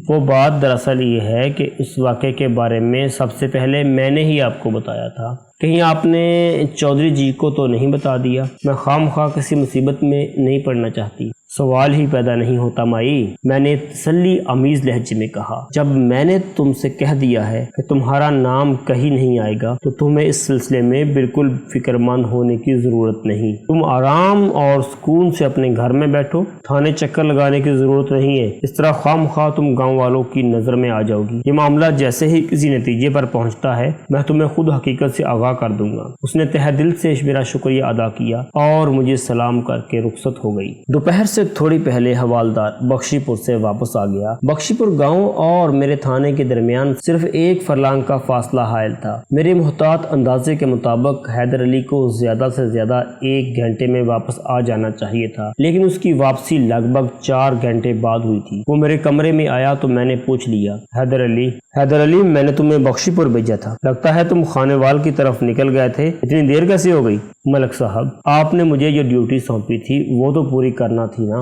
وہ بات دراصل یہ ہے کہ اس واقعے کے بارے میں سب سے پہلے میں نے ہی آپ کو بتایا تھا۔ کہیں آپ نے چودھری جی کو تو نہیں بتا دیا؟ میں خام خواہ کسی مصیبت میں نہیں پڑنا چاہتی۔ سوال ہی پیدا نہیں ہوتا مائی، میں نے تسلی آمیز لہجے میں کہا۔ جب میں نے تم سے کہہ دیا ہے کہ تمہارا نام کہیں نہیں آئے گا تو تمہیں اس سلسلے میں بالکل فکر مند ہونے کی ضرورت نہیں۔ تم آرام اور سکون سے اپنے گھر میں بیٹھو، تھانے چکر لگانے کی ضرورت نہیں ہے۔ اس طرح خام خواہ تم گاؤں والوں کی نظر میں آ جاؤ گی۔ یہ معاملہ جیسے ہی کسی نتیجے پر پہنچتا ہے میں تمہیں خود حقیقت سے آگاہ کر دوں گا۔ اس نے تہہ دل سے میرا شکریہ ادا کیا اور مجھے سلام کر کے رخصت ہو گئی۔ دوپہر سے تھوڑی پہلے حوالدار بخشی پور سے واپس آ گیا۔ بخشی پور گاؤں اور میرے تھانے کے درمیان صرف 1 فرلانگ کا فاصلہ حائل تھا۔ میرے محتاط اندازے کے مطابق حیدر علی کو زیادہ سے زیادہ 1 گھنٹے میں واپس آ جانا چاہیے تھا، لیکن اس کی واپسی لگ بھگ 4 گھنٹے بعد ہوئی تھی۔ وہ میرے کمرے میں آیا تو میں نے پوچھ لیا، حیدر علی، میں نے تمہیں بخشی پور بھیجا تھا، لگتا ہے تم خانے وال کی طرف نکل گئے تھے، اتنی دیر کیسے ہو گئی؟ ملک صاحب، آپ نے مجھے جو ڈیوٹی سونپی تھی وہ تو پوری کرنا تھی نا،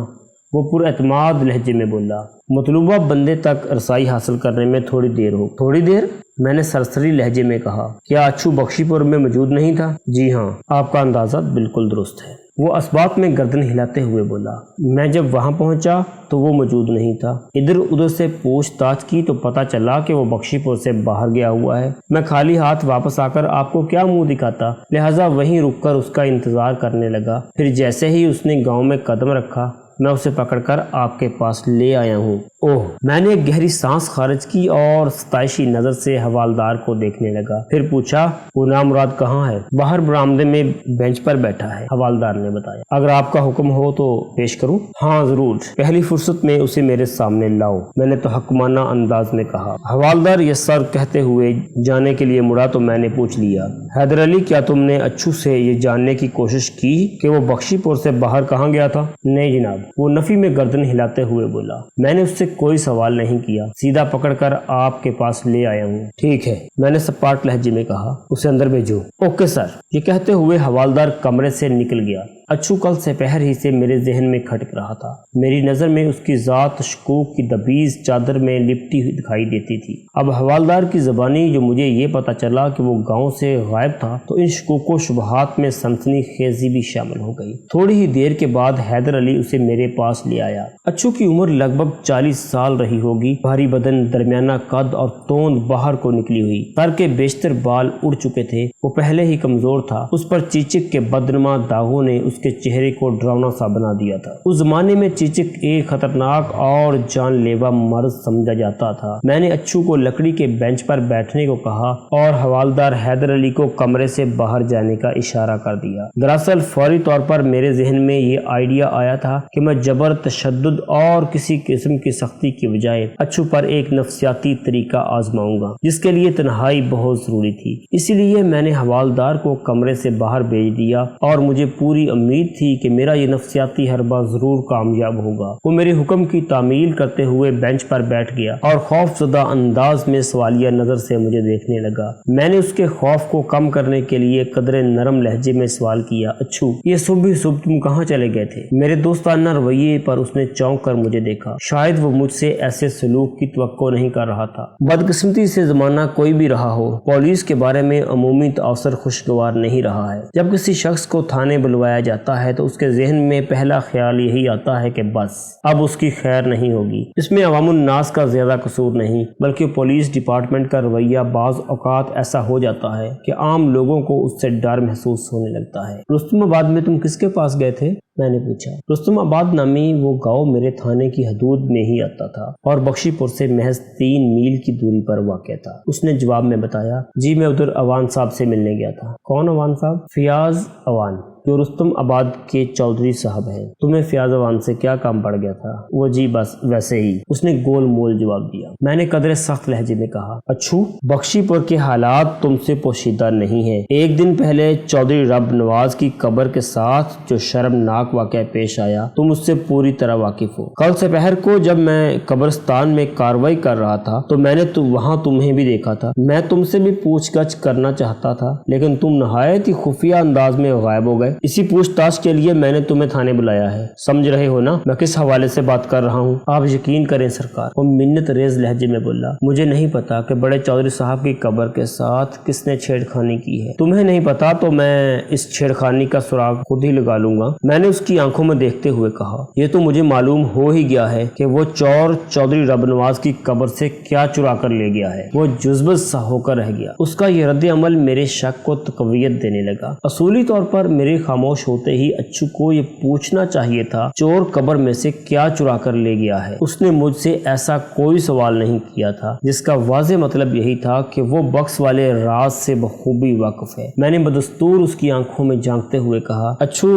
وہ پر اعتماد لہجے میں بولا۔ مطلوبہ بندے تک رسائی حاصل کرنے میں تھوڑی دیر ہو۔ تھوڑی دیر؟ میں نے سرسری لہجے میں کہا، کیا اچھو بخشی پور میں موجود نہیں تھا؟ جی ہاں، آپ کا اندازہ بالکل درست ہے۔ وہ اسبات میں گردن ہلاتے ہوئے بولا، میں جب وہاں پہنچا تو وہ موجود نہیں تھا۔ ادھر ادھر سے پوچھ تاچھ کی تو پتہ چلا کہ وہ بخشی پور سے باہر گیا ہوا ہے۔ میں خالی ہاتھ واپس آ کر آپ کو کیا منہ دکھاتا، لہٰذا وہیں رک کر اس کا انتظار کرنے لگا۔ پھر جیسے ہی اس نے گاؤں میں قدم رکھا میں اسے پکڑ کر آپ کے پاس لے آیا ہوں۔ اوہ! میں نے ایک گہری سانس خارج کی اور ستائشی نظر سے حوالدار کو دیکھنے لگا، پھر پوچھا، وہ نامراد کہاں ہے؟ باہر برآمدے میں بینچ پر بیٹھا ہے، حوالدار نے بتایا۔ اگر آپ کا حکم ہو تو پیش کروں؟ ہاں ضرور، پہلی فرصت میں اسے میرے سامنے لاؤ، میں نے تحکمانہ انداز میں کہا۔ حوالدار یہ سر کہتے ہوئے جانے کے لیے مڑا تو میں نے پوچھ لیا، حیدر علی، کیا تم نے اچھو سے یہ جاننے کی کوشش کی کہ وہ بخشی پور سے باہر کہاں گیا تھا؟ نہیں جناب، وہ نفی میں گردن ہلاتے ہوئے بولا۔ میں نے اس سے کوئی سوال نہیں کیا، سیدھا پکڑ کر آپ کے پاس لے آیا ہوں۔ ٹھیک ہے، میں نے سپاٹ لہجے میں کہا، اسے اندر بھیجو۔ اوکے سر، یہ کہتے ہوئے حوالدار کمرے سے نکل گیا۔ اچھو کل سے پہر ہی سے میرے ذہن میں کھٹک رہا تھا۔ میری نظر میں اس کی ذات شکوک کی دبیز چادر میں لپٹی ہوئی دکھائی دیتی تھی۔ اب حوالدار کی زبانی جو مجھے یہ پتہ چلا کہ وہ گاؤں سے غائب تھا تو ان شکوک و شبہات میں سنسنی خیزی بھی شامل ہو گئی۔ تھوڑی ہی دیر کے بعد حیدر علی اسے میرے پاس لے آیا۔ اچھو کی عمر لگ بھگ 40 سال رہی ہوگی، بھاری بدن، درمیانہ قد اور توند باہر کو نکلی ہوئی، سر کے بیشتر بال اڑ چکے تھے، وہ پہلے ہی کمزور تھا، اس پر چیچک کے بدنما داغوں نے اس کے چہرے کو ڈراؤنا سا بنا دیا تھا۔ اس زمانے میں چیچک ایک خطرناک اور جان لیوا مرض سمجھا جاتا تھا۔ میں نے اچھو کو لکڑی کے بینچ پر بیٹھنے کو کہا اور حوالدار حیدر علی کو کمرے سے باہر جانے کا اشارہ کر دیا۔ دراصل فوری طور پر میرے ذہن میں یہ آئیڈیا آیا تھا کہ میں جبر، تشدد اور کسی قسم کی سختی کی بجائے اچھو پر ایک نفسیاتی طریقہ آزماؤں گا جس کے لیے تنہائی بہت ضروری تھی۔ اسی لیے میں نے حوالدار کو کمرے سے باہر بھیج دیا اور مجھے پوری امید تھی کہ میرا یہ نفسیاتی حربہ ضرور کامیاب ہوگا۔ وہ میرے حکم کی تعمیل کرتے ہوئے بینچ پر بیٹھ گیا اور خوف زدہ انداز میں سوالیہ نظر سے مجھے دیکھنے لگا۔ میں نے اس کے خوف کو کم کرنے کے لیے قدرے نرم لہجے میں سوال کیا، اچھو یہ صبح صبح تم کہاں چلے گئے تھے؟ میرے دوستانہ رویے پر اس نے چونک کر مجھے دیکھا۔ شاید وہ مجھ سے ایسے سلوک کی توقع نہیں کر رہا تھا۔ بدقسمتی سے زمانہ کوئی بھی رہا ہو، پولیس کے بارے میں عمومی تاثر خوشگوار نہیں رہا ہے۔ جب کسی شخص کو تھانے بلوایا جاتا ہے تو اس کے ذہن میں پہلا خیال یہی آتا ہے کہ بس اب اس کی خیر نہیں ہوگی۔ اس میں عوام الناس کا زیادہ قصور نہیں بلکہ پولیس ڈپارٹمنٹ کا رویہ بعض اوقات ایسا ہو جاتا ہے کہ عام لوگوں کو اس سے ڈر محسوس ہونے لگتا ہے۔ رستم آباد میں تم کس کے پاس گئے تھے؟ میں نے پوچھا۔ رستم آباد نامی وہ گاؤں میرے تھانے کی حدود میں ہی آتا تھا اور بخشی پور سے محض 3 میل کی دوری پر واقع تھا۔ اس نے جواب میں بتایا، جی میں ادھر اوان صاحب سے ملنے گیا تھا۔ کون اوان صاحب؟ فیاض اوان، جو رستم آباد کے چودھری صاحب ہیں۔ تمہیں فیاض اوان سے کیا کام پڑ گیا تھا؟ وہ جی بس ویسے ہی، اس نے گول مول جواب دیا۔ میں نے قدرے سخت لہجے میں کہا، اچھو بخشی پور کے حالات تم سے پوشیدہ نہیں ہیں۔ ایک دن پہلے چودھری رب نواز کی قبر کے ساتھ جو شرمناک واقعہ پیش آیا تم اس سے پوری طرح واقف ہو۔ کل سے پہر کو جب میں قبرستان میں کارروائی کر رہا تھا تو میں نے وہاں تمہیں بھی دیکھا تھا۔ میں تم سے بھی پوچھ گچھ کرنا چاہتا تھا لیکن تم نہایت ہی خفیہ انداز میں غائب ہو گئے۔ اسی پوچھ تاچھ کے لیے میں نے تمہیں تھانے بلایا ہے۔ سمجھ رہے ہو نا میں کس حوالے سے بات کر رہا ہوں؟ آپ یقین کریں سرکار، وہ منت ریز لہجے میں بولا، مجھے نہیں پتا کہ بڑے چودھری صاحب کی قبر کے ساتھ کس نے چھیڑخانی کی ہے۔ تمہیں نہیں پتا تو میں اس چھیڑخانی کا سراغ خود ہی لگا لوں گا۔ میں نے اس کی آنکھوں میں دیکھتے ہوئے کہا، یہ تو مجھے معلوم ہو ہی گیا ہے کہ وہ چور چودھری رب نواز کی قبر سے کیا چرا کر لے گیا ہے۔ وہ جذبت سا ہو کر رہ گیا۔ اس کا یہ رد عمل میرے شک کو تقویت دینے لگا۔ اصولی طور پر میرے خاموش ہوتے ہی اچھو کو یہ پوچھنا چاہیے تھا چور قبر میں سے کیا چرا کر لے گیا ہے۔ اس نے مجھ سے ایسا کوئی سوال نہیں کیا تھا جس کا واضح مطلب یہی تھا کہ وہ بکس والے راز سے بخوبی واقف ہے۔ میں نے بدستور اس کی آنکھوں میں جھانکتے ہوئے کہا، اچھو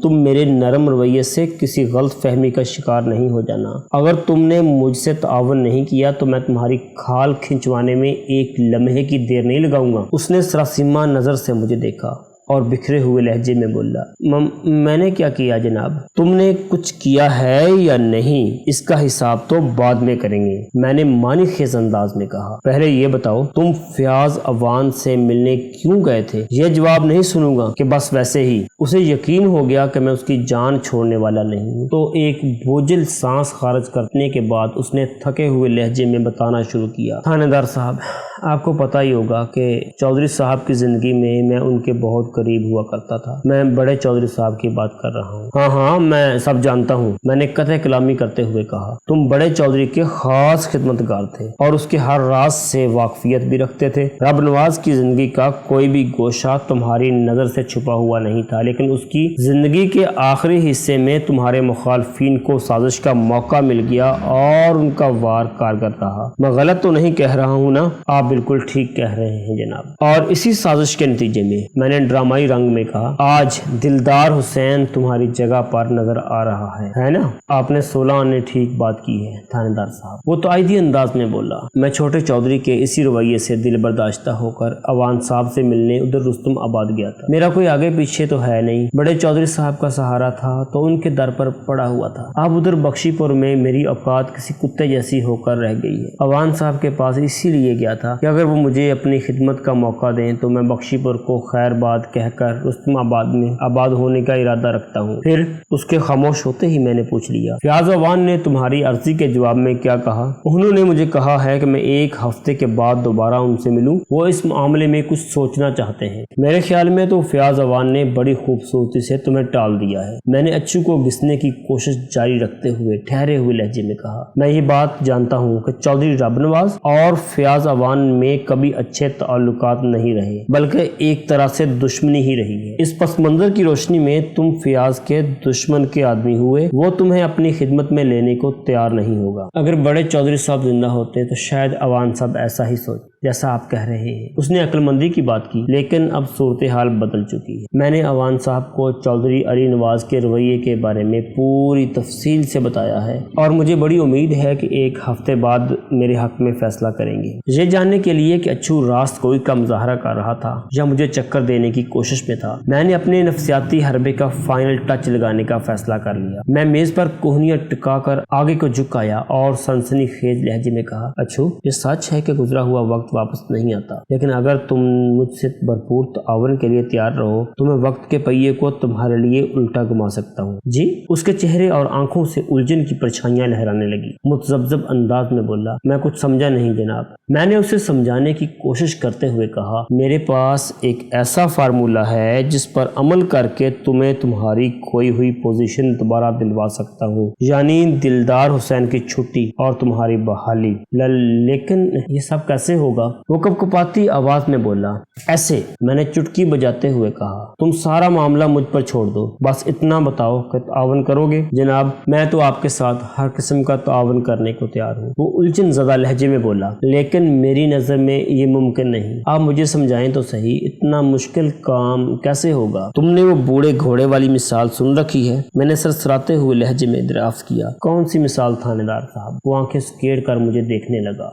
تم میرے نرم رویے سے کسی غلط فہمی کا شکار نہیں ہو جانا۔ اگر تم نے مجھ سے تعاون نہیں کیا تو میں تمہاری کھال کھنچوانے میں ایک لمحے کی دیر نہیں لگاؤں گا۔ اس نے سراسیمہ نظر سے مجھے دیکھا اور بکھرے ہوئے لہجے میں بولا، میں نے کیا کیا جناب؟ تم نے کچھ کیا ہے یا نہیں اس کا حساب تو بعد میں کریں گے، میں نے معنی خیز انداز میں کہا۔ پہلے یہ بتاؤ تم فیاض اوان سے ملنے کیوں گئے تھے؟ یہ جواب نہیں سنوں گا کہ بس ویسے ہی۔ اسے یقین ہو گیا کہ میں اس کی جان چھوڑنے والا نہیں ہوں تو ایک بوجھل سانس خارج کرنے کے بعد اس نے تھکے ہوئے لہجے میں بتانا شروع کیا، تھانے دار صاحب آپ کو پتہ ہی ہوگا کہ چودھری صاحب کی زندگی میں ان کے بہت قریب ہوا کرتا تھا۔ میں بڑے چودھری صاحب کی بات کر رہا ہوں۔ ہاں میں سب جانتا ہوں، میں نے قطع کلامی کرتے ہوئے کہا۔ تم بڑے چودھری کے خاص خدمتگار تھے اور اس کے ہر راز سے واقفیت بھی رکھتے تھے۔ رب نواز کی زندگی کا کوئی بھی گوشہ تمہاری نظر سے چھپا ہوا نہیں تھا لیکن اس کی زندگی کے آخری حصے میں تمہارے مخالفین کو سازش کا موقع مل گیا اور ان کا وار کارگر رہا۔ میں غلط تو نہیں کہہ رہا ہوں نا؟ آپ بالکل ٹھیک کہہ رہے ہیں جناب۔ اور اسی سازش کے نتیجے میں نے ڈرامائی رنگ میں کہا، آج دلدار حسین تمہاری جگہ پر نظر آ رہا ہے نا؟ آپ نے 16 نے ٹھیک بات کی ہے تھانے دار صاحب، وہ تعائیدی انداز میں بولا۔ میں چھوٹے چودھری کے اسی رویے سے دل برداشتہ ہو کر اوان صاحب سے ملنے ادھر رستم آباد گیا تھا۔ میرا کوئی آگے پیچھے تو ہے نہیں، بڑے چودھری صاحب کا سہارا تھا تو ان کے در پر پڑا ہوا تھا۔ اب ادھر بخشی پور میں میری اوقات کسی کتے جیسی ہو کر رہ گئی ہے۔ اوان صاحب کے پاس اسی لیے گیا تھا کہ اگر وہ مجھے اپنی خدمت کا موقع دیں تو میں بخشی پور کو خیر بات کہہ کر رستم آباد میں آباد ہونے کا ارادہ رکھتا ہوں۔ پھر اس کے خاموش ہوتے ہی میں نے پوچھ لیا، فیاض عوان نے تمہاری عرضی کے جواب میں کیا کہا؟ انہوں نے مجھے کہا ہے کہ میں 1 ہفتے کے بعد دوبارہ ان سے ملوں، وہ اس معاملے میں کچھ سوچنا چاہتے ہیں۔ میرے خیال میں تو فیاض عوان نے بڑی خوبصورتی سے تمہیں ٹال دیا ہے، میں نے اچھو کو گھسنے کی کوشش جاری رکھتے ہوئے ٹھہرے ہوئے لہجے میں کہا۔ میں یہ بات جانتا ہوں کہ چودھری رب نواز اور فیاض عوان میں کبھی اچھے تعلقات نہیں رہے، بلکہ ایک طرح سے دشمنی ہی رہی ہے۔ اس پس منظر کی روشنی میں تم فیاض کے دشمن کے آدمی ہوئے، وہ تمہیں اپنی خدمت میں لینے کو تیار نہیں ہوگا۔ اگر بڑے چودھری صاحب زندہ ہوتے تو شاید عوان صاحب ایسا ہی سوچ جیسا آپ کہہ رہے ہیں۔ اس نے عقل مندی کی بات کی، لیکن اب صورتحال بدل چکی ہے۔ میں نے عوان صاحب کو چودھری علی نواز کے رویے کے بارے میں پوری تفصیل سے بتایا ہے، اور مجھے بڑی امید ہے کہ 1 ہفتے بعد میرے حق میں فیصلہ کریں گے۔ یہ جاننے کے لیے کہ اچھو راست کوئی کا مظاہرہ کر رہا تھا یا مجھے چکر دینے کی کوشش میں تھا، میں نے اپنے نفسیاتی حربے کا فائنل ٹچ لگانے کا فیصلہ کر لیا۔ میں میز پر کوہنیاں ٹکا کر آگے کو جھکایا اور سنسنی خیز لہجے میں کہا، اچھو یہ سچ ہے کہ گزرا ہوا وقت واپس نہیں آتا، لیکن اگر تم مجھ سے بھرپور تعاون کے لیے تیار رہو تو میں وقت کے پہیے کو تمہارے لیے الٹا گھما سکتا ہوں۔ جی؟ اس کے چہرے اور آنکھوں سے الجھن کی پرچھائیاں لہرانے لگی۔ متذبذب انداز میں بولا، میں کچھ سمجھا نہیں جناب۔ میں نے اسے سمجھانے کی کوشش کرتے ہوئے کہا، میرے پاس ایک ایسا فارمولہ ہے جس پر عمل کر کے تمہیں تمہاری کھوئی ہوئی پوزیشن دوبارہ دلوا سکتا ہوں، یعنی دلدار حسین کی چھٹی اور تمہاری بحالی۔ لیکن یہ سب کیسے ہوگا؟ وہ کپکپاتی آواز میں بولا۔ ایسے، میں نے چٹکی بجاتے ہوئے کہا، تم سارا معاملہ مجھ پر چھوڑ دو، بس اتنا بتاؤ کہ تعاون کرو گے؟ جناب میں تو آپ کے ساتھ ہر قسم کا تعاون کرنے کو تیار ہوں، وہ الجھن زدہ لہجے میں بولا، لیکن میری نظر میں یہ ممکن نہیں۔ آپ مجھے سمجھائیں تو صحیح، اتنا مشکل کام کیسے ہوگا؟ تم نے وہ بوڑھے گھوڑے والی مثال سن رکھی ہے؟ میں نے سرسراتے ہوئے لہجے میں دریافت کیا۔ کون سی مثال تھانے دار صاحب؟ وہ آنکھیں سکیڑ کر مجھے دیکھنے لگا۔